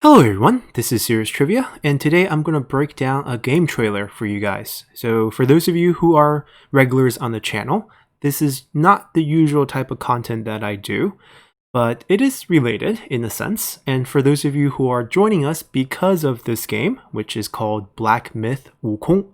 Hello everyone, this is Serious Trivia, and today I'm going to break down a game trailer for you guys. So for those of you who are regulars on the channel, this is not the usual type of content that I do, but it is related in a sense. And for those of you who are joining us because of this game, which is called Black Myth Wukong,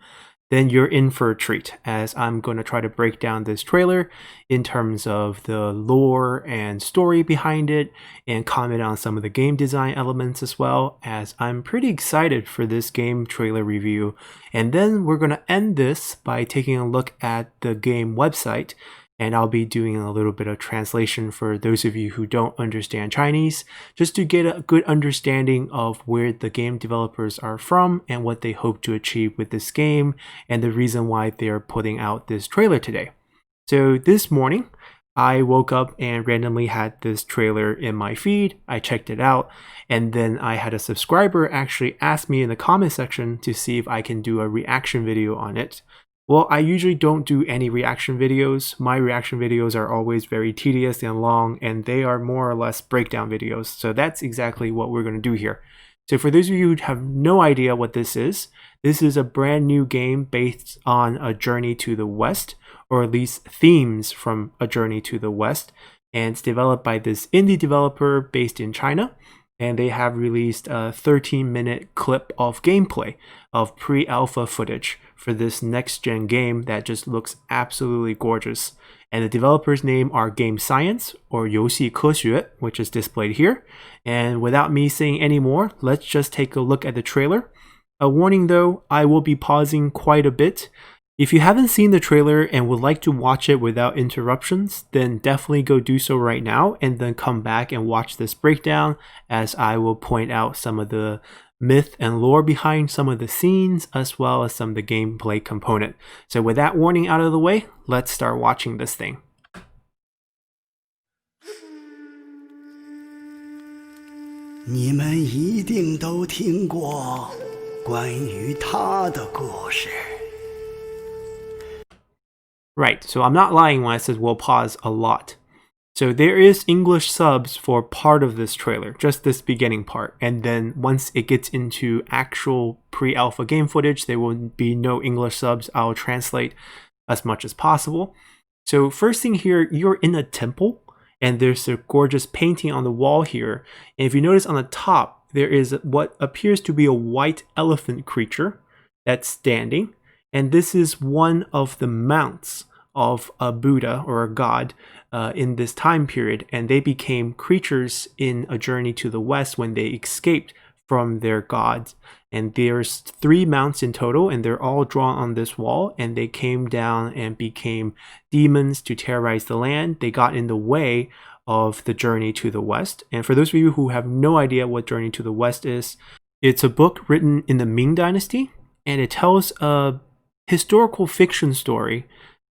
then you're in for a treat, as I'm going to try to break down this trailer in terms of the lore and story behind it, and comment on some of the game design elements as well, as I'm pretty excited for this game trailer review. And then we're going to end this by taking a look at the game website, and I'll be doing a little bit of translation for those of you who don't understand Chinese, just to get a good understanding of where the game developers are from and what they hope to achieve with this game, and the reason why they're putting out this trailer today. So this morning, I woke up and randomly had this trailer in my feed. I checked it out, and then I had a subscriber actually ask me in the comment section to see if I can do a reaction video on it. Well, I usually don't do any reaction videos. My reaction videos are always very tedious and long, and they are more or less breakdown videos. So that's exactly what we're going to do here. So for those of you who have no idea what this is a brand new game based on A Journey to the West, or at least themes from A Journey to the West. And it's developed by this indie developer based in China. And they have released a 13-minute clip of gameplay of pre-alpha footage for this next-gen game that just looks absolutely gorgeous. And the developers' name are Game Science, or 游戏科学, which is displayed here. And without me saying any more, let's just take a look at the trailer. A warning though, I will be pausing quite a bit. If you haven't seen the trailer and would like to watch it without interruptions, then definitely go do so right now and then come back and watch this breakdown, as I will point out some of the myth and lore behind some of the scenes, as well as some of the gameplay component. So with that warning out of the way, let's start watching this thing. 你们一定都听过关于他的故事。 Right, so I'm not lying when I said we'll pause a lot. So there is English subs for part of this trailer, just this beginning part. And then once it gets into actual pre-alpha game footage, there will be no English subs. I'll translate as much as possible. So first thing here, you're in a temple, and there's a gorgeous painting on the wall here. And if you notice on the top, there is what appears to be a white elephant creature that's standing. And this is one of the mounts of a Buddha or a god in this time period, and they became creatures in A Journey to the West when they escaped from their gods. And there's 3 mounts in total, and they're all drawn on this wall, and they came down and became demons to terrorize the land. They got in the way of the Journey to the West. And for those of you who have no idea what Journey to the West is, it's a book written in the Ming Dynasty, and it tells a historical fiction story,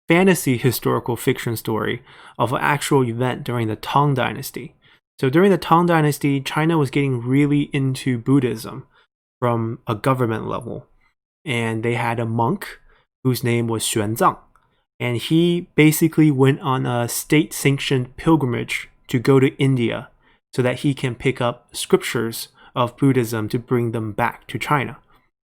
fantasy historical fiction story of an actual event during the Tang Dynasty. So during the Tang Dynasty, China was getting really into Buddhism from a government level. And they had a monk whose name was Xuanzang. And he basically went on a state-sanctioned pilgrimage to go to India so that he can pick up scriptures of Buddhism to bring them back to China.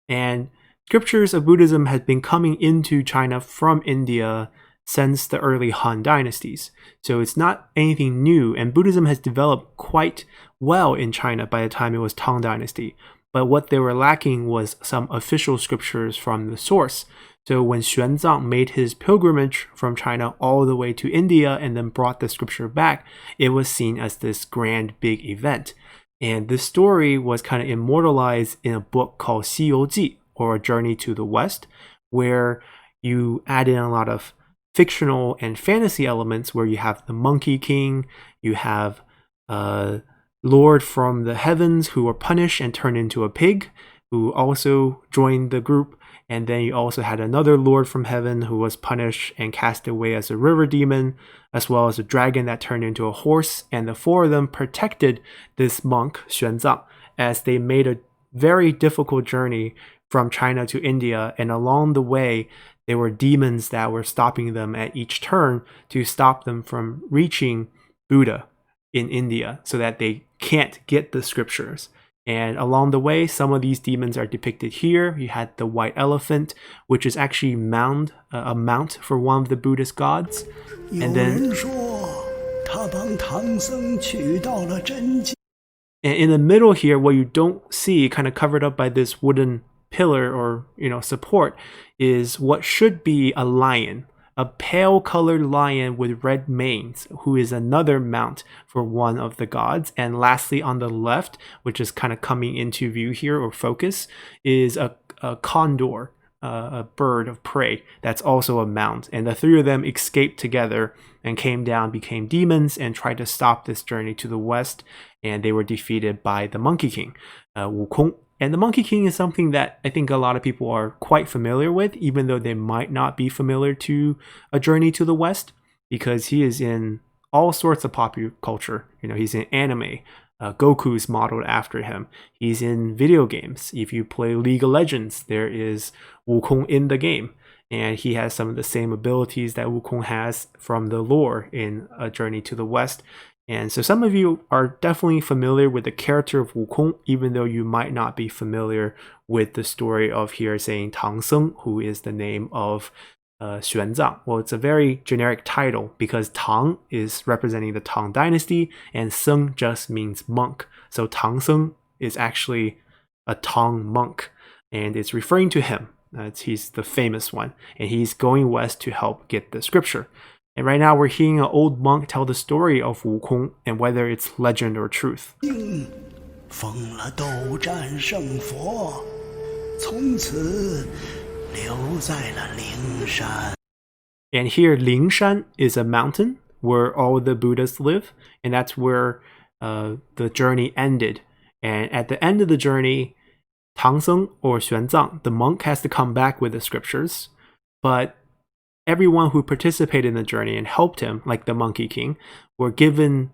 And scriptures of Buddhism had been coming into China from India since the early Han dynasties. So it's not anything new, and Buddhism has developed quite well in China by the time it was Tang Dynasty. But what they were lacking was some official scriptures from the source. So when Xuanzang made his pilgrimage from China all the way to India and then brought the scripture back, it was seen as this grand big event. And this story was kind of immortalized in a book called 西游记, or A Journey to the West, where you add in a lot of fictional and fantasy elements, where you have the Monkey King, you have a lord from the heavens who were punished and turned into a pig, who also joined the group, and then you also had another lord from heaven who was punished and cast away as a river demon, as well as a dragon that turned into a horse, and the 4 of them protected this monk, Xuanzang, as they made a very difficult journey from China to India, and along the way there were demons that were stopping them at each turn to stop them from reaching Buddha in India, so that they can't get the scriptures. And along the way, some of these demons are depicted here. You had the white elephant, which is actually a mount for one of the Buddhist gods. 有 And 人 then 说，他帮唐僧取到了真经。 and in the middle here, what you don't see, kind of covered up by this wooden pillar or support, is what should be a lion, a pale colored lion with red manes, who is another mount for one of the gods. And lastly, on the left, which is kind of coming into view here or focus, is a condor, a bird of prey that's also a mount. And the three of them escaped together and came down, became demons, and tried to stop this journey to the west. And they were defeated by the Monkey King, Wukong. And the Monkey King is something that I think a lot of people are quite familiar with, even though they might not be familiar to A Journey to the West, because he is in all sorts of popular culture. He's in anime. Goku is modeled after him. He's in video games. If you play League of Legends, there is Wukong in the game. And he has some of the same abilities that Wukong has from the lore in A Journey to the West. And so some of you are definitely familiar with the character of Wukong, even though you might not be familiar with the story of here saying Tang Seng, who is the name of Xuanzang. Well, it's a very generic title because Tang is representing the Tang dynasty and Seng just means monk. So Tang Seng is actually a Tang monk and it's referring to him. He's the famous one and he's going west to help get the scripture. And right now we're hearing an old monk tell the story of Wukong and whether it's legend or truth. 封了斗战胜佛，从此留在了灵山。 And here Lingshan is a mountain where all the Buddhas live, and that's where the journey ended. And at the end of the journey, Tang Seng or Xuanzang, the monk, has to come back with the scriptures, but everyone who participated in the journey and helped him, like the Monkey King, were given,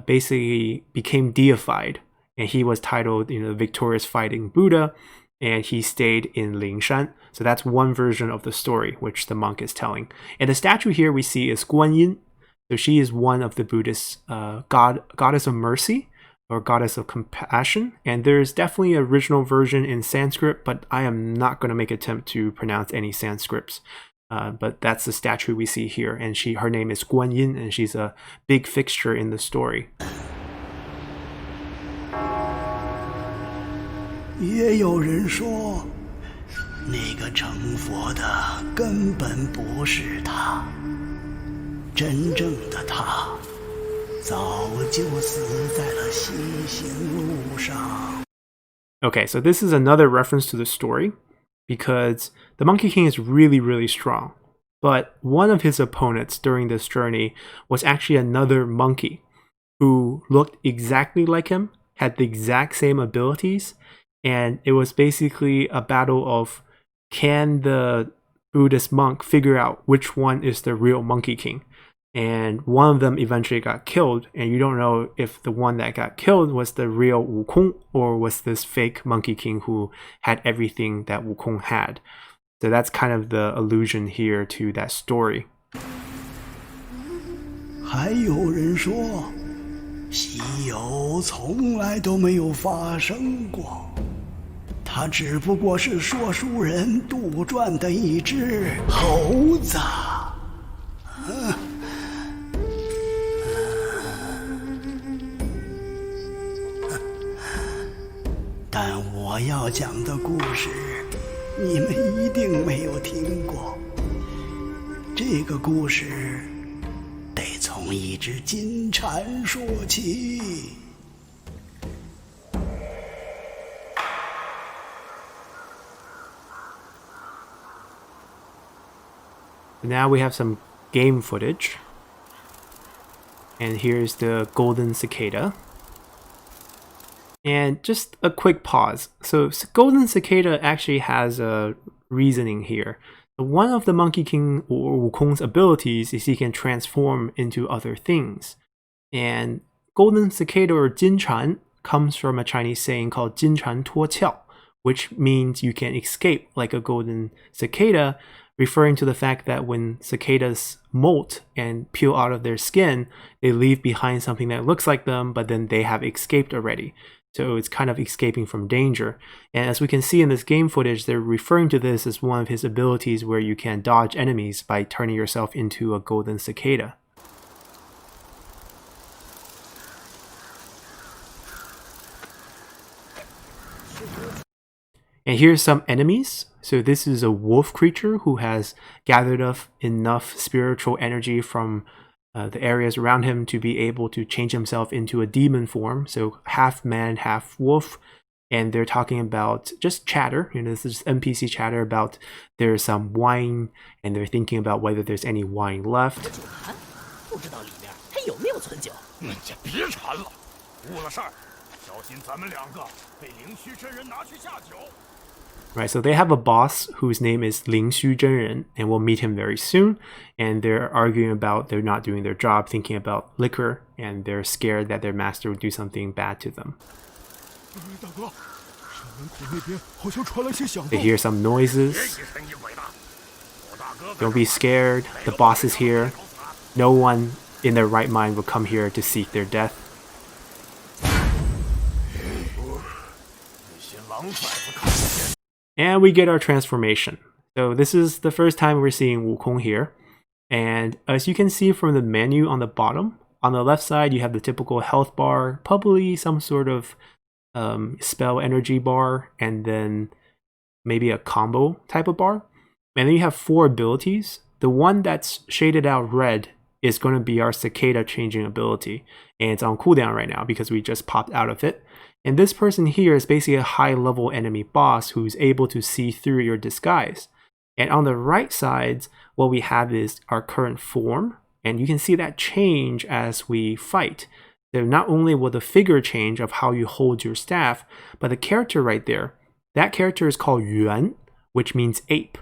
basically became deified. And he was titled, the victorious fighting Buddha, and he stayed in Lingshan. So that's one version of the story, which the monk is telling. And the statue here we see is Guanyin. So she is one of the Buddhist goddess of mercy, or goddess of compassion. And there's definitely an original version in Sanskrit, but I am not going to make an attempt to pronounce any Sanskrits. But that's the statue we see here, and her name is Guanyin, and she's a big fixture in the story. 也有人说，那个成佛的根本不是他，真正的他早就死在了西行路上。 Okay, so this is another reference to the story, because the Monkey King is really, really strong. But one of his opponents during this journey was actually another monkey who looked exactly like him, had the exact same abilities, and it was basically a battle of, can the Buddhist monk figure out which one is the real Monkey King? And one of them eventually got killed, and you don't know if the one that got killed was the real Wukong or was this fake Monkey King who had everything that Wukong had. So that's kind of the allusion here to that story. 还有人说，西游从来都没有发生过，他只不过是说书人杜撰的一只猴子。但我要讲的故事，你们一定没有听过。这个故事得从一只金蝉说起。Now we have some game footage. And here's the Golden Cicada. And just a quick pause. So Golden Cicada actually has a reasoning here. One of the Monkey King or Wukong's abilities is he can transform into other things. And Golden Cicada or Jinchan comes from a Chinese saying called Jinchan Tuo Qiao, which means you can escape like a golden cicada, referring to the fact that when cicadas molt and peel out of their skin, they leave behind something that looks like them, but then they have escaped already. So it's kind of escaping from danger. And as we can see in this game footage, they're referring to this as one of his abilities where you can dodge enemies by turning yourself into a golden cicada. And here's some enemies. So this is a wolf creature who has gathered up enough spiritual energy from the areas around him to be able to change himself into a demon form. So half man, half wolf. And they're talking about just chatter. This is NPC chatter about there's some wine, and they're thinking about whether there's any wine left. Right, so they have a boss whose name is Ling Xu Zhenren, and we'll meet him very soon. And they're arguing about they're not doing their job, thinking about liquor, and they're scared that their master would do something bad to them. They hear some noises. Don't be scared, the boss is here. No one in their right mind will come here to seek their death. And we get our transformation. So this is the first time we're seeing Wukong here. And as you can see from the menu on the bottom, on the left side you have the typical health bar, probably some sort of spell energy bar, and then maybe a combo type of bar. And then you have 4 abilities. The one that's shaded out red is going to be our cicada changing ability. And it's on cooldown right now because we just popped out of it. And this person here is basically a high-level enemy boss who's able to see through your disguise. And on the right side, what we have is our current form. And you can see that change as we fight. So not only will the figure change of how you hold your staff, but the character right there, that character is called Yuan, which means ape.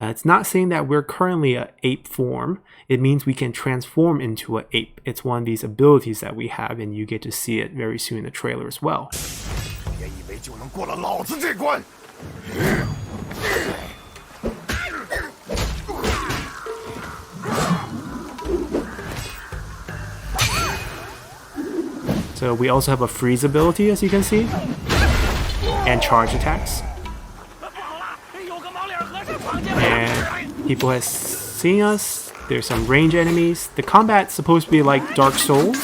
It's not saying that we're currently an ape form. It means we can transform into an ape. It's one of these abilities that we have, and you get to see it very soon in the trailer as well. So we also have a freeze ability, as you can see, and charge attacks. And people have seen us. There's some range enemies. The combat's supposed to be like Dark Souls.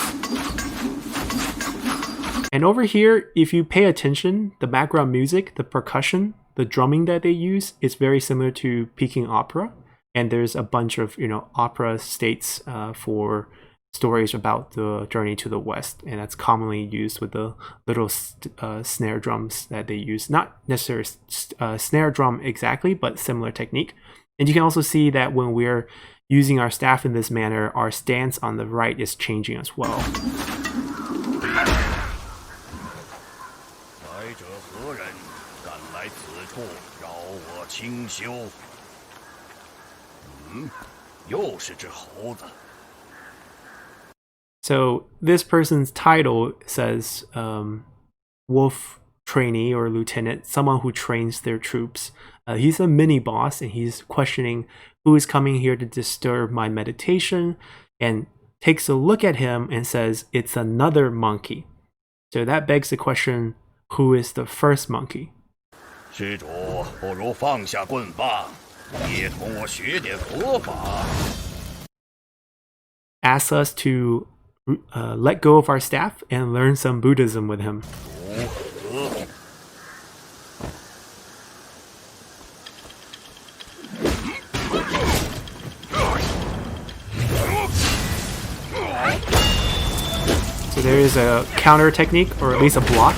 And over here, if you pay attention, the background music, the percussion, the drumming that they use is very similar to Peking opera. And there's a bunch of opera states for stories about the journey to the west, and that's commonly used with the little snare drums that they use. Not necessarily snare drum exactly, but similar technique. And you can also see that when we're using our staff in this manner, our stance on the right is changing as well. So this person's title says wolf trainee or lieutenant, someone who trains their troops. He's a mini boss, and he's questioning who is coming here to disturb my meditation, and takes a look at him and says it's another monkey. So that begs the question, who is the first monkey? Asks us to let go of our staff and learn some Buddhism with him. So there is a counter technique, or at least a block.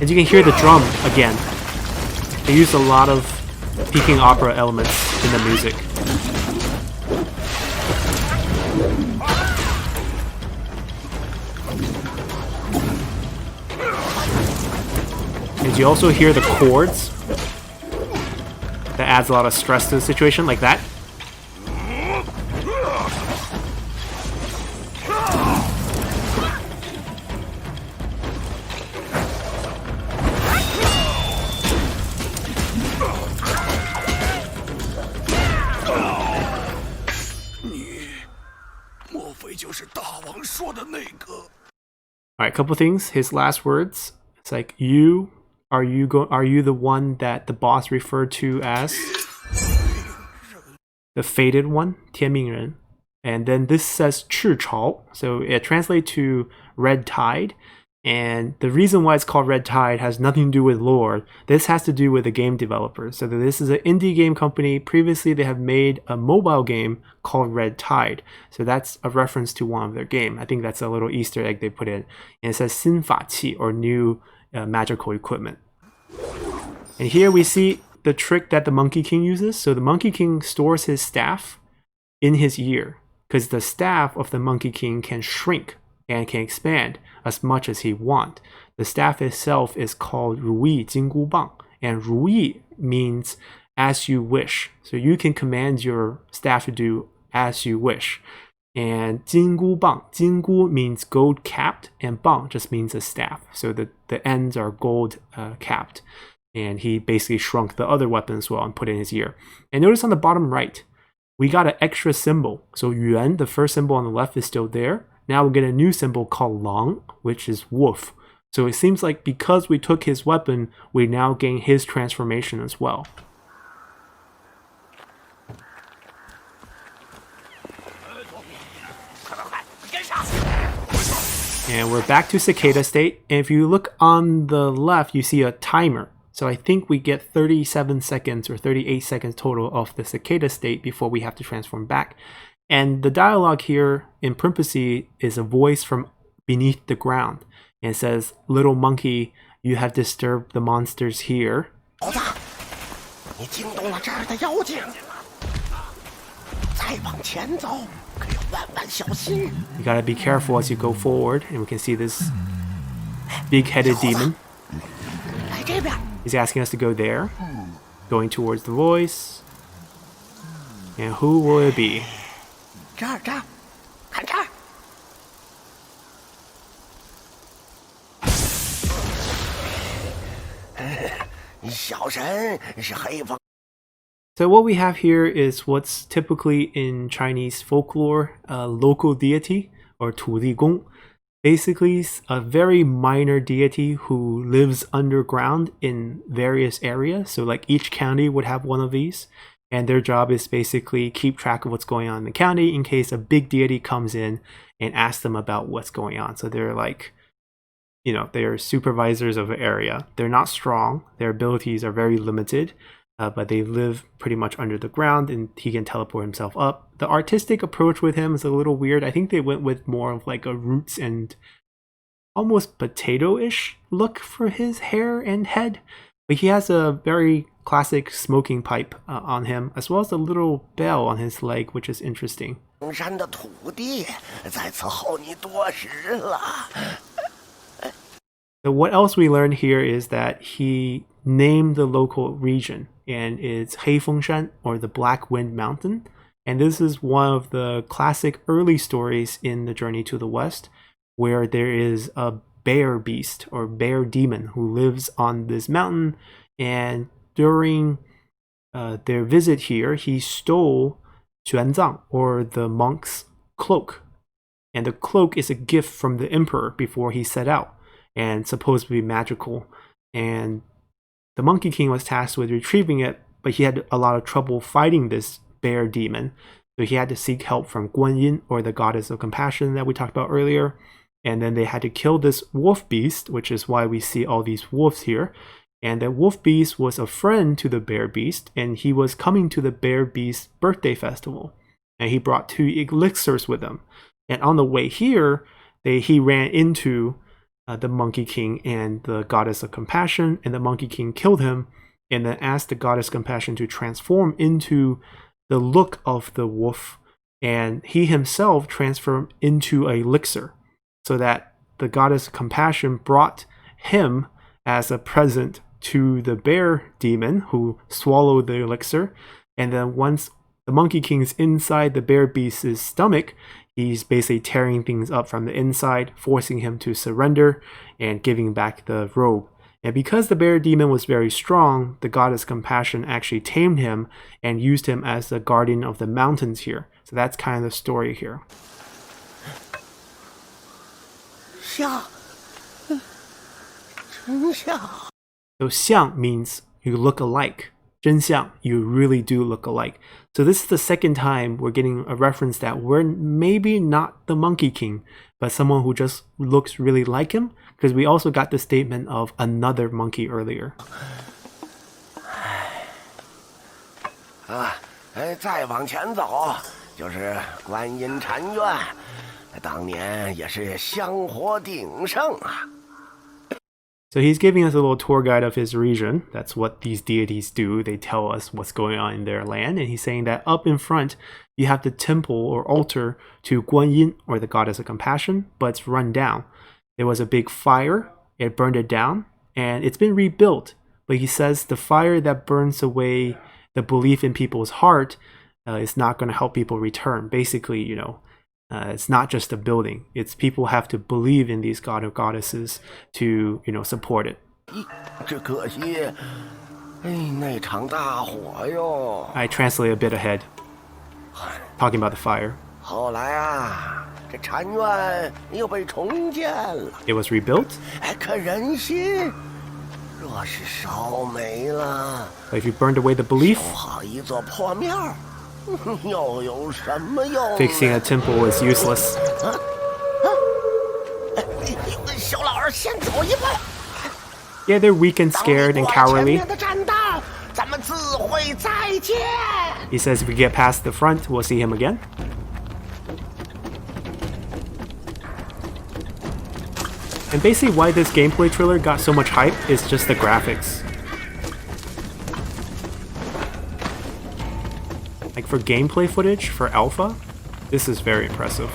As you can hear the drum again. They use a lot of Peking opera elements in the music. And you also hear the chords. That adds a lot of stress to the situation, like that. All right, couple things. His last words. It's like are you the one that the boss referred to as the fated one, 天命人? And then this says 赤潮, so it translates to red tide. And the reason why it's called Red Tide has nothing to do with lore. This has to do with the game developers. So this is an indie game company. Previously, they have made a mobile game called Red Tide. So that's a reference to one of their game. I think that's a little Easter egg they put in. And it says 新法器, or new magical equipment. And here we see the trick that the Monkey King uses. So the Monkey King stores his staff in his ear, because the staff of the Monkey King can shrink and can expand as much as he wants. The staff itself is called 如意金箍棒, and 如意 means as you wish. So you can command your staff to do as you wish. And 金箍棒, 金箍 means gold capped, and 棒 just means a staff. So the ends are gold capped. And he basically shrunk the other weapon as well and put it in his ear. And notice on the bottom right, we got an extra symbol. So yuan, the first symbol on the left, is still there. Now we get a new symbol called Lang, which is wolf. So it seems like because we took his weapon, we now gain his transformation as well. And we're back to Cicada state. And if you look on the left, you see a timer. So I think we get 37 seconds or 38 seconds total of the Cicada state before we have to transform back. And the dialogue here in parentheses is a voice from beneath the ground. And it says, little monkey, you have disturbed the monsters here. You gotta be careful as you go forward. And we can see this big-headed demon. He's asking us to go there. Going towards the voice. And who will it be? 这儿，看这儿。小神是黑风。 So what we have here is what's typically in Chinese folklore, a local deity, or 土地公. Basically, a very minor deity who lives underground in various areas. So like each county would have one of these. And their job is basically keep track of what's going on in the county in case a big deity comes in and asks them about what's going on. So they're like, they're supervisors of an area. They're not strong. Their abilities are very limited, but they live pretty much under the ground and he can teleport himself up. The artistic approach with him is a little weird. I think they went with more of like a roots and almost potato-ish look for his hair and head. But he has a very classic smoking pipe on him, as well as a little bell on his leg, which is interesting. So what else we learned here is that he named the local region, and it's Heifengshan, or the Black Wind Mountain. And this is one of the classic early stories in the Journey to the West, where there is a bear beast or bear demon who lives on this mountain, and during their visit here, he stole Xuanzang, or the monk's cloak. And the cloak is a gift from the emperor before he set out, and supposed to be magical. And the Monkey King was tasked with retrieving it, but he had a lot of trouble fighting this bear demon. So he had to seek help from Guanyin, or the goddess of compassion that we talked about earlier. And then they had to kill this wolf beast, which is why we see all these wolves here. And that wolf beast was a friend to the bear beast, and he was coming to the bear beast's birthday festival. And he brought 2 elixirs with him. And on the way here, he ran into the Monkey King and the goddess of compassion, and the Monkey King killed him and then asked the goddess of compassion to transform into the look of the wolf, and he himself transformed into an elixir, so that the goddess of compassion brought him as a present to the bear demon who swallowed the elixir. And then once the Monkey King's inside the bear beast's stomach, he's basically tearing things up from the inside, forcing him to surrender and giving back the robe. And because the bear demon was very strong, the goddess compassion actually tamed him and used him as the guardian of the mountains here. So that's kind of the story here. 真相. So 相 means you look alike. 真相, you really do look alike. So this is the second time we're getting a reference that we're maybe not the Monkey King, but someone who just looks really like him, because we also got the statement of another monkey earlier. 再往前走就是观音禅院，当年也是香火鼎盛啊。 So he's giving us a little tour guide of his region. That's what these deities do. They tell us what's going on in their land. And he's saying that up in front, you have the temple or altar to Guanyin, or the goddess of compassion, but it's run down. There was a big fire. It burned it down, and it's been rebuilt. But he says the fire that burns away the belief in people's heart is not going to help people return. Basically, it's not just a building. It's people have to believe in these god or goddesses to, support it. 只可惜，那场大火哟。 I translate a bit ahead, talking about the fire. 后来啊，这禅院又被重建了。 It was rebuilt. 可人心若是烧没了， But if you burned away the belief, 修好一座破庙。 又有什么用呢？ fixing a temple is useless. 小老儿先走一步。 Yeah, they're weak and scared and cowardly. 栈道，咱们自会再见。 He says if we get past the front, we'll see him again. And basically why this gameplay trailer got so much hype is just the graphics. Like for gameplay footage, for alpha, this is very impressive.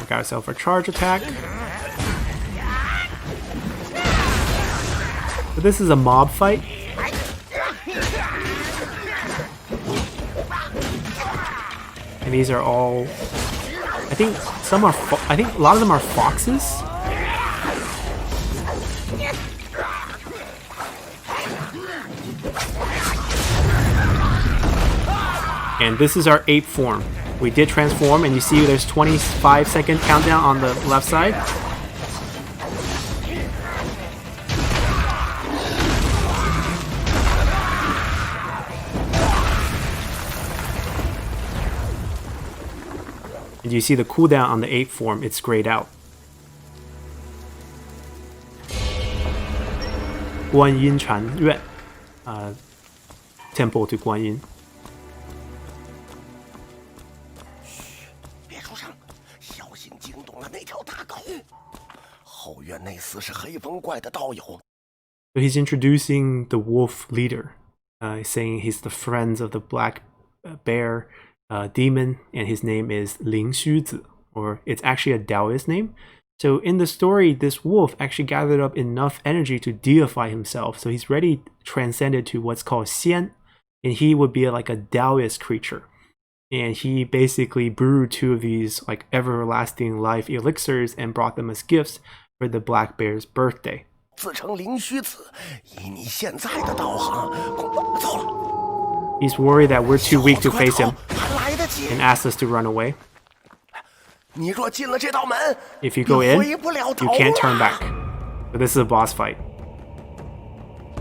Got ourselves a charge attack. But this is a mob fight. And these are all, I think a lot of them are foxes. And this is our ape form. We did transform, and you see there's 25-second countdown on the left side. And you see the cooldown on the ape form, it's grayed out. Guanyin Chan Yue, temple to Guanyin. 别出声，小心惊动了那条大狗。后院那厮是黑风怪的道友。 So he's introducing the wolf leader, saying he's the friends of the black bear demon, and his name is Ling Xuzi, or it's actually a Taoist name. So in the story, this wolf actually gathered up enough energy to deify himself. So he's already transcended to what's called Xian, and he would be like a Taoist creature. And he basically brewed 2 of these like everlasting life elixirs and brought them as gifts for the black bear's birthday. 自称灵虚子，以你现在的道行，走了。 He's worried that we're too weak to face him 还来得及。 and asked us to run away. 你若进了这道门， If you go in, 回不了头 you can't turn 了。 back. But this is a boss fight.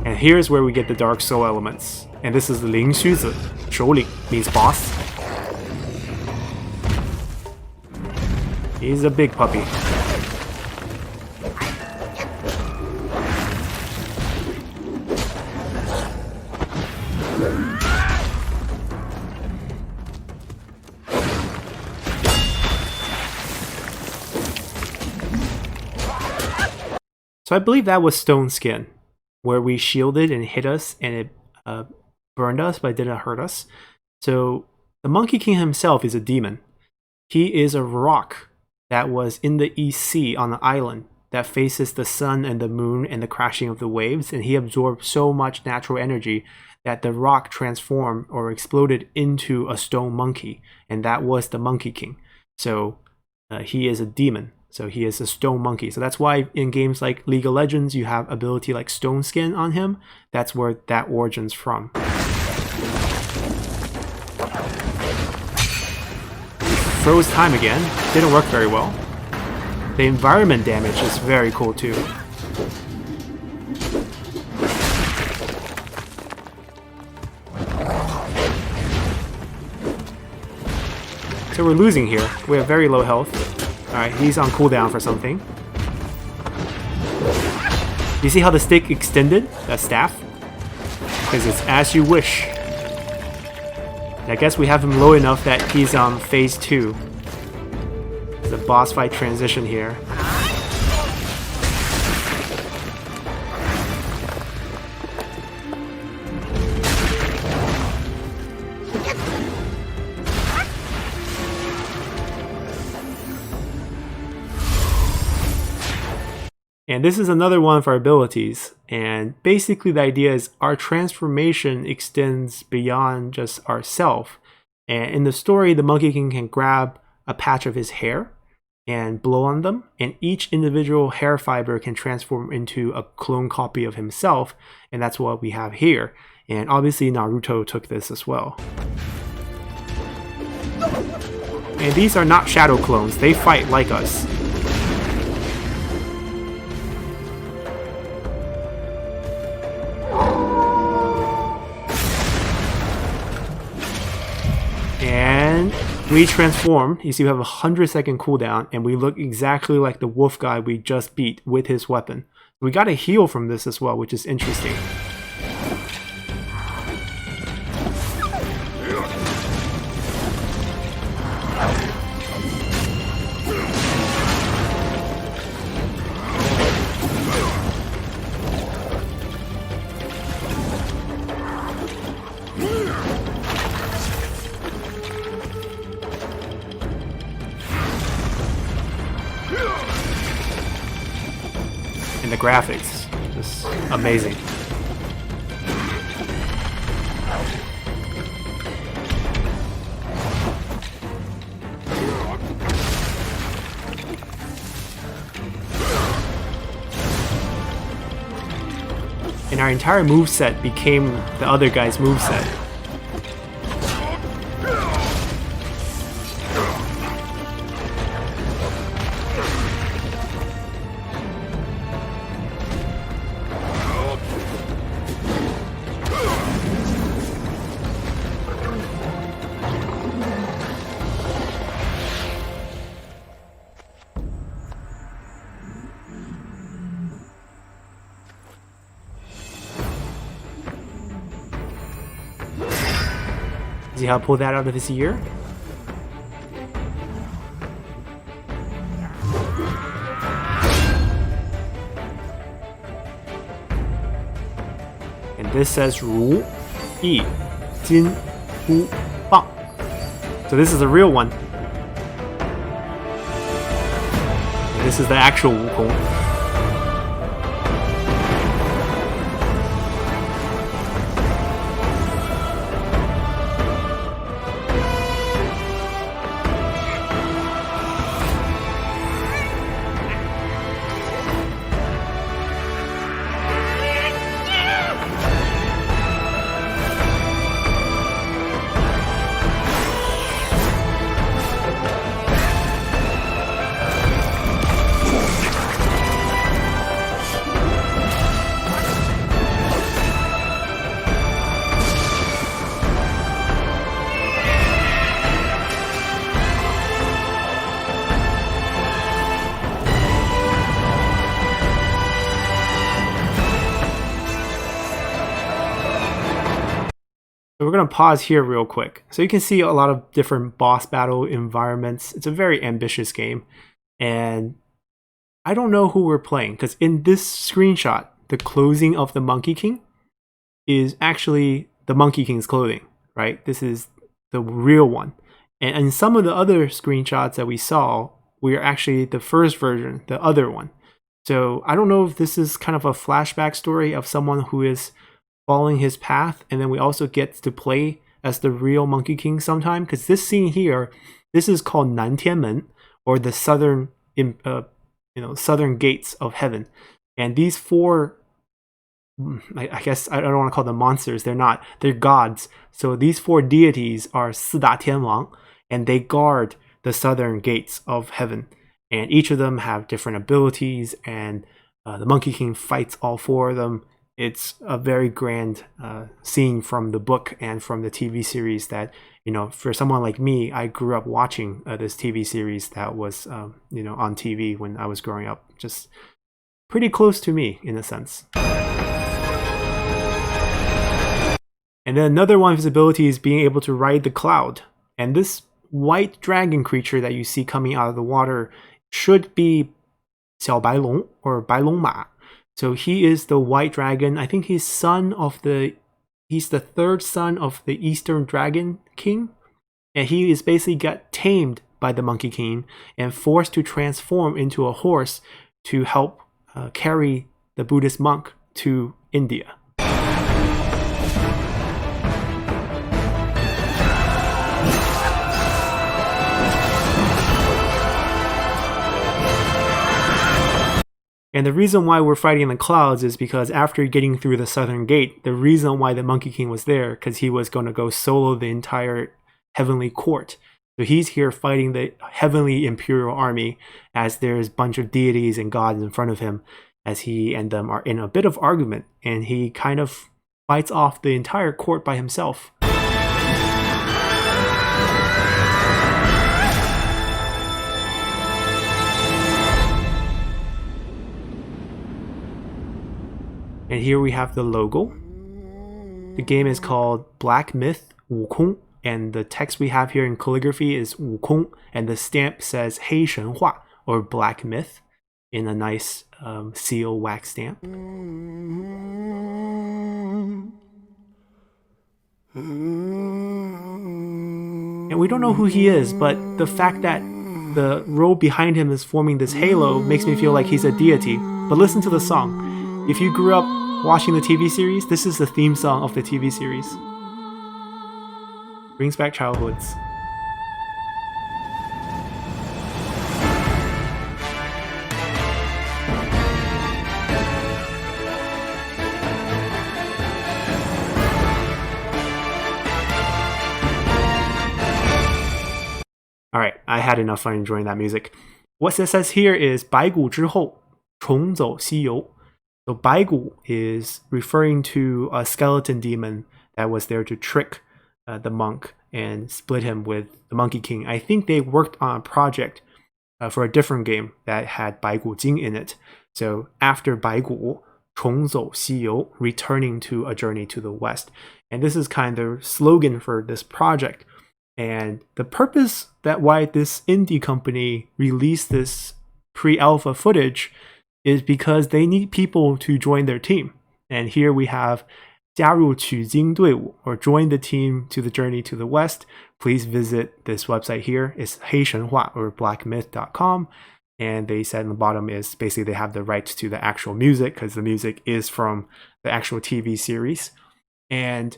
And here's where we get the dark soul elements. And this is Ling Xuzi. 首领 means boss. He's a big puppy. So I believe that was Stone Skin, where we shielded and hit us and it burned us, but it didn't hurt us. So the Monkey King himself is a demon. He is a rock that was in the East Sea on the island that faces the sun and the moon and the crashing of the waves, and he absorbed so much natural energy that the rock transformed or exploded into a stone monkey, and that was the Monkey King. So he is a demon. So he is a stone monkey. So that's why in games like League of Legends, you have ability like Stone Skin on him. That's where that origin's from. froze time again. Didn't work very well. The environment damage is very cool too. So we're losing here. We have very low health. Alright, he's on cooldown for something. You see how the stick extended? That staff? Because it's as you wish. I guess we have him low enough that he's on phase 2. It's a boss fight transition here. And this is another one of our abilities, and basically the idea is our transformation extends beyond just ourself. And in the story, the Monkey King can grab a patch of his hair and blow on them, and each individual hair fiber can transform into a clone copy of himself, and that's what we have here. And obviously Naruto took this as well. And these are not shadow clones, they fight like us. And we transform. You see we have a 100-second cooldown, and we look exactly like the wolf guy we just beat with his weapon. We got a heal from this as well, which is interesting. And the graphics, just amazing. And our entire moveset became the other guy's moveset. See how I pulled that out of his ear? And this says Ru Yi Jin Hu Bang. So this is the real one. And this is the actual Wukong. So we're going to pause here real quick. So you can see a lot of different boss battle environments. It's a very ambitious game. And I don't know who we're playing, because in this screenshot, the clothing of the Monkey King is actually the Monkey King's clothing, right? This is the real one. And in some of the other screenshots that we saw, we're actually the first version, the other one. So I don't know if this is kind of a flashback story of someone who is following his path, and then we also get to play as the real Monkey King sometime, because this scene here, this is called Nantianmen, or the southern southern gates of heaven. And these four, I guess I don't want to call them monsters, they're gods. So these four deities are 四大天王, and they guard the southern gates of heaven. And each of them have different abilities, and the Monkey King fights all 4 of them. It's a very grand scene from the book and from the TV series that, for someone like me, I grew up watching this TV series that was, on TV when I was growing up. Just pretty close to me in a sense. And then another one of his abilities is being able to ride the cloud. And this white dragon creature that you see coming out of the water should be 小白龙 or 白龙马. So he is the white dragon. I think he's the 3rd son of the Eastern Dragon King. And he is basically got tamed by the Monkey King and forced to transform into a horse to help carry the Buddhist monk to India. And the reason why we're fighting in the clouds is because after getting through the southern gate, the reason why the Monkey King was there, because he was going to go solo the entire heavenly court. So he's here fighting the heavenly imperial army as there's a bunch of deities and gods in front of him as he and them are in a bit of argument. And he kind of fights off the entire court by himself. And here we have the logo. The game is called Black Myth Wukong, and the text we have here in calligraphy is Wukong, and the stamp says 黑神话 or Black Myth in a nice seal wax stamp. And we don't know who he is, but the fact that the robe behind him is forming this halo makes me feel like he's a deity. But listen to the song. If you grew up watching the TV series, this is the theme song of the TV series. Brings back childhoods. Alright, I had enough fun enjoying that music. What it says here is 白骨之后重走西游. So 白骨 is referring to a skeleton demon that was there to trick the monk and split him with the Monkey King. I think they worked on a project for a different game that had 白骨精 in it. So after 白骨重走西游, returning to a journey to the west. And this is kind of the slogan for this project. And the purpose that why this indie company released this pre-alpha footage is because they need people to join their team. And here we have 加入取经队伍 or join the team to the journey to the west. Please visit this website here. It's 黑神话 or blackmyth.com. And they said in the bottom is basically they have the rights to the actual music because the music is from the actual TV series. And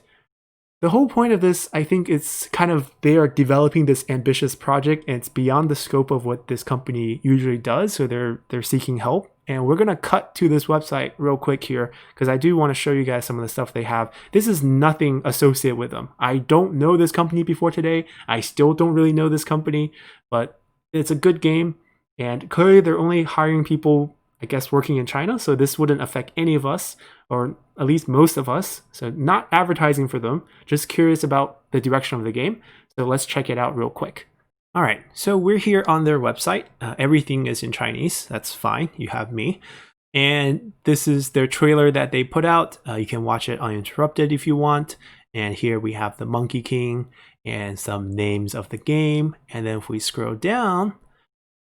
the whole point of this, I think it's kind of they are developing this ambitious project and it's beyond the scope of what this company usually does. So they're seeking help. And we're going to cut to this website real quick here because I do want to show you guys some of the stuff they have. This is nothing associated with them. I don't know this company before today. I still don't really know this company, but it's a good game. And clearly they're only hiring people, I guess, working in China. So this wouldn't affect any of us, or at least most of us. So not advertising for them, just curious about the direction of the game. So let's check it out real quick. All right, so we're here on their website. Everything is in Chinese. That's fine. You have me. And this is their trailer that they put out. You can watch it uninterrupted if you want. And here we have the Monkey King and some names of the game. And then if we scroll down,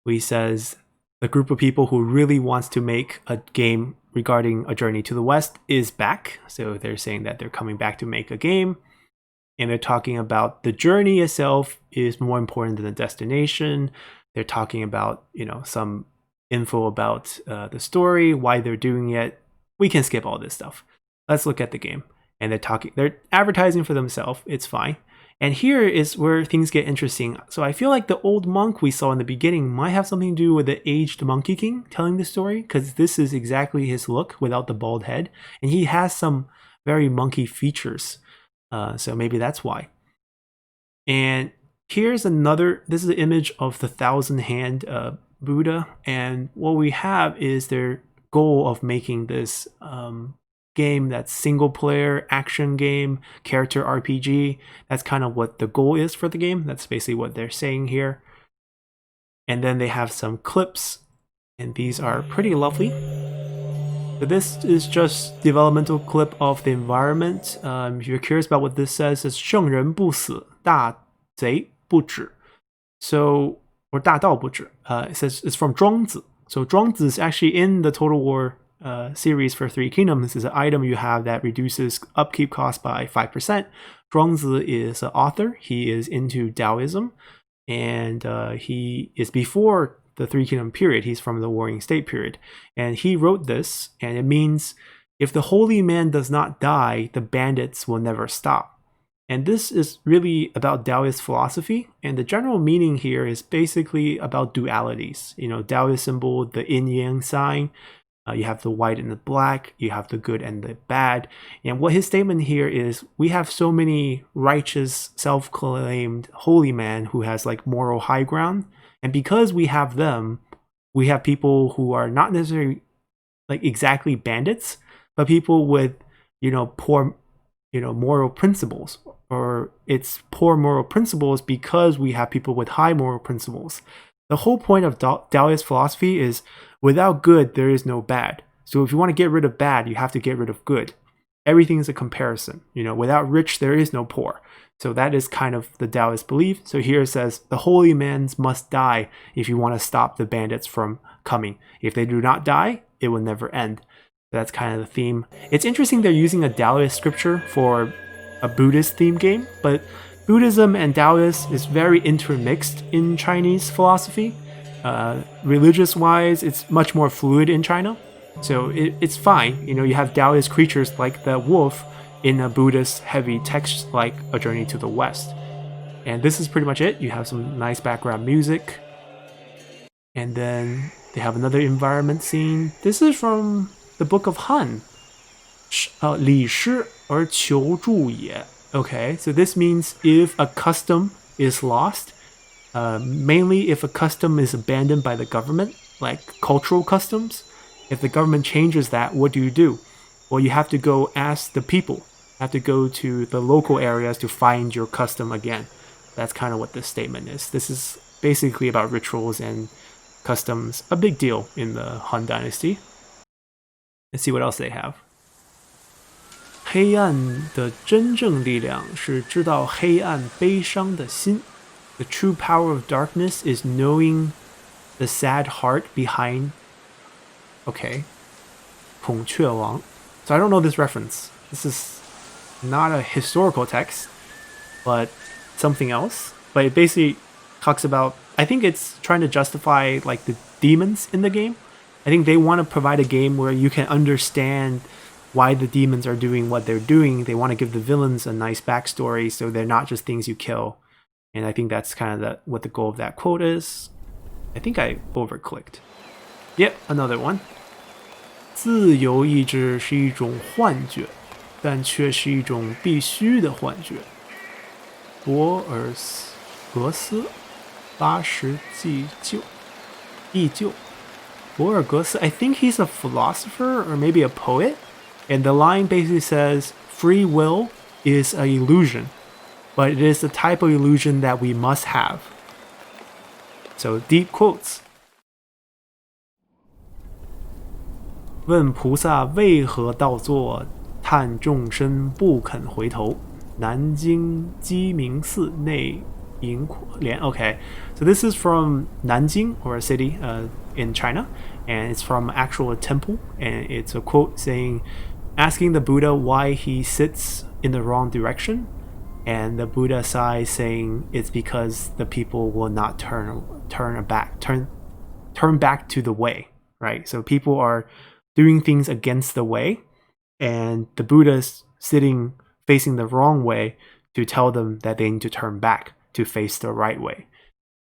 we says the group of people who really wants to make a game regarding A Journey to the West is back. So they're saying that they're coming back to make a game. And they're talking about the journey itself is more important than the destination. They're talking about, some info about the story, why they're doing it. We can skip all this stuff. Let's look at the game. And they're advertising for themselves. It's fine. And here is where things get interesting. So I feel like the old monk we saw in the beginning might have something to do with the aged Monkey King telling the story, because this is exactly his look without the bald head. And he has some very monkey features. So maybe that's why. And here's another, this is an image of the 1,000-hand Buddha, and what we have is their goal of making this game that's single player action game, character RPG. That's kind of what the goal is for the game. That's basically what they're saying here. And then they have some clips, and these are pretty lovely. So this is just developmental clip of the environment. If you're curious about what this says, it's 圣人不死，大贼不止. So, or 大道不止. It says it's from 庄子. So 庄子 is actually in the Total War series for Three Kingdoms. This is an item you have that reduces upkeep cost by 5%. Zhuangzi is an author. He is into Taoism, and he is before the Three Kingdom period. He's from the Warring State period, and he wrote this, and it means if the holy man does not die, the bandits will never stop. And this is really about Taoist philosophy, and the general meaning here is basically about dualities. You know, Taoist symbol, the yin-yang sign. You have the white and the black, you have the good and the bad. And what his statement here is, we have so many righteous, self-claimed holy men who has like moral high ground. And because we have them, we have people who are not necessarily like exactly bandits, but people with, poor, moral principles. Or it's poor moral principles because we have people with high moral principles. The whole point of Taoist philosophy is without good, there is no bad. So if you want to get rid of bad, you have to get rid of good. Everything is a comparison. Without rich, there is no poor. So that is kind of the Taoist belief. So here it says, the holy men must die if you want to stop the bandits from coming. If they do not die, it will never end. That's kind of the theme. It's interesting they're using a Taoist scripture for a Buddhist theme game, but Buddhism and Taoism is very intermixed in Chinese philosophy. Religious-wise, it's much more fluid in China. So it's fine. You have Taoist creatures like the wolf in a Buddhist heavy text like A Journey to the West. And this is pretty much it. You have some nice background music. And then they have another environment scene. This is from the Book of Han. 礼失而求助也. Okay, so this means if a custom is lost, mainly if a custom is abandoned by the government, like cultural customs, if the government changes that, what do? Well, you have to go ask the people. You have to go to the local areas to find your custom again. That's kind of what this statement is. This is basically about rituals and customs, a big deal in the Han Dynasty. Let's see what else they have. 黑暗的真正力量是知道黑暗悲伤的心. The true power of darkness is knowing the sad heart behind. Okay, 孔雀王. So I don't know this reference. This is not a historical text, but something else. But it basically talks about, I think it's trying to justify like the demons in the game. I think they want to provide a game where you can understand why the demons are doing what they're doing. They want to give the villains a nice backstory, so they're not just things you kill. And I think that's kind of what the goal of that quote is. I think I overclicked. Yep, another one. 自由意志是一种幻觉，但却是一种必须的幻觉。博尔格斯80忆旧. Borger Gus, I think he's a philosopher or maybe a poet. And the line basically says, free will is an illusion, but it is the type of illusion that we must have. So deep quotes. 问菩萨为何倒坐，叹众生不肯回头。南京鸡鸣寺内萤火莲. Okay, so this is from Nanjing, or a city in China, and it's from actual temple, and it's a quote saying, asking the Buddha why he sits in the wrong direction, and the Buddha sighs saying it's because the people will not turn back to the way, right? So people are doing things against the way, and the Buddha's sitting facing the wrong way to tell them that they need to turn back to face the right way.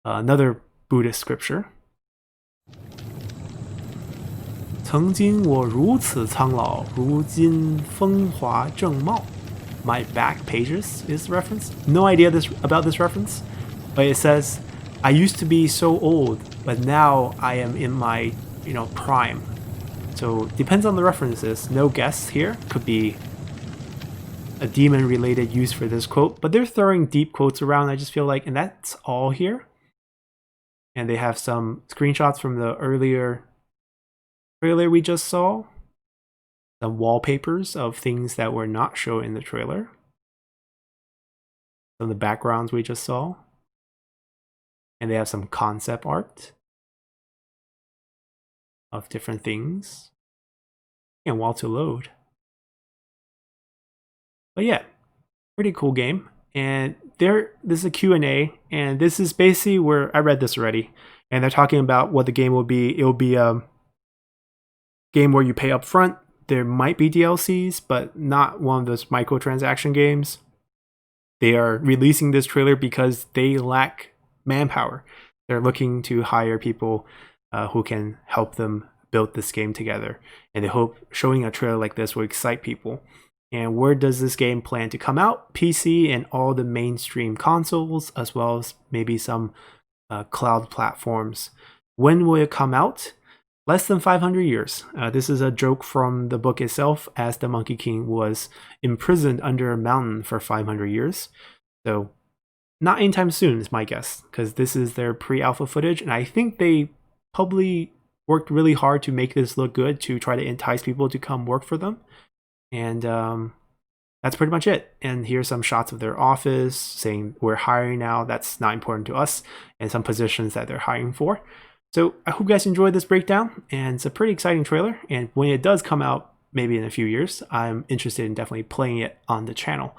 Another Buddhist scripture. 曾经我如此苍老，如今风华正茂. My back pages is reference. No idea about this reference. But it says, I used to be so old, but now I am in my, prime. So depends on the references. No guess here. Could be a demon related use for this quote, but they're throwing deep quotes around, I just feel like, and that's all here. And they have some screenshots from the earlier trailer we just saw. Some wallpapers of things that were not shown in the trailer. Some of the backgrounds we just saw. And they have some concept art of different things. And while to load. But yeah, pretty cool game. And this is a Q&A, and this is basically where I read this already. And they're talking about what the game will be. It will be a game where you pay up front. There might be DLCs, but not one of those microtransaction games. They are releasing this trailer because they lack manpower. They're looking to hire people who can help them build this game together. And they hope showing a trailer like this will excite people. And where does this game plan to come out? PC and all the mainstream consoles, as well as maybe some cloud platforms. When will it come out? Less than 500 years. This is a joke from the book itself, as the Monkey King was imprisoned under a mountain for 500 years. So not anytime soon is my guess, because this is their pre-alpha footage, and I think they probably worked really hard to make this look good to try to entice people to come work for them. And that's pretty much it. And here's some shots of their office saying we're hiring now. That's not important to us, and some positions that they're hiring for. So I hope you guys enjoyed this breakdown, and it's a pretty exciting trailer. And when it does come out, maybe in a few years, I'm interested in definitely playing it on the channel.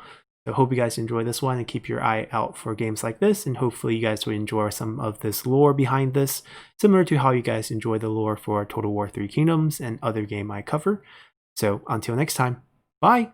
So I hope you guys enjoy this one and keep your eye out for games like this. And hopefully you guys will enjoy some of this lore behind this, similar to how you guys enjoy the lore for Total War 3 Kingdoms and other game I cover. So until next time, bye!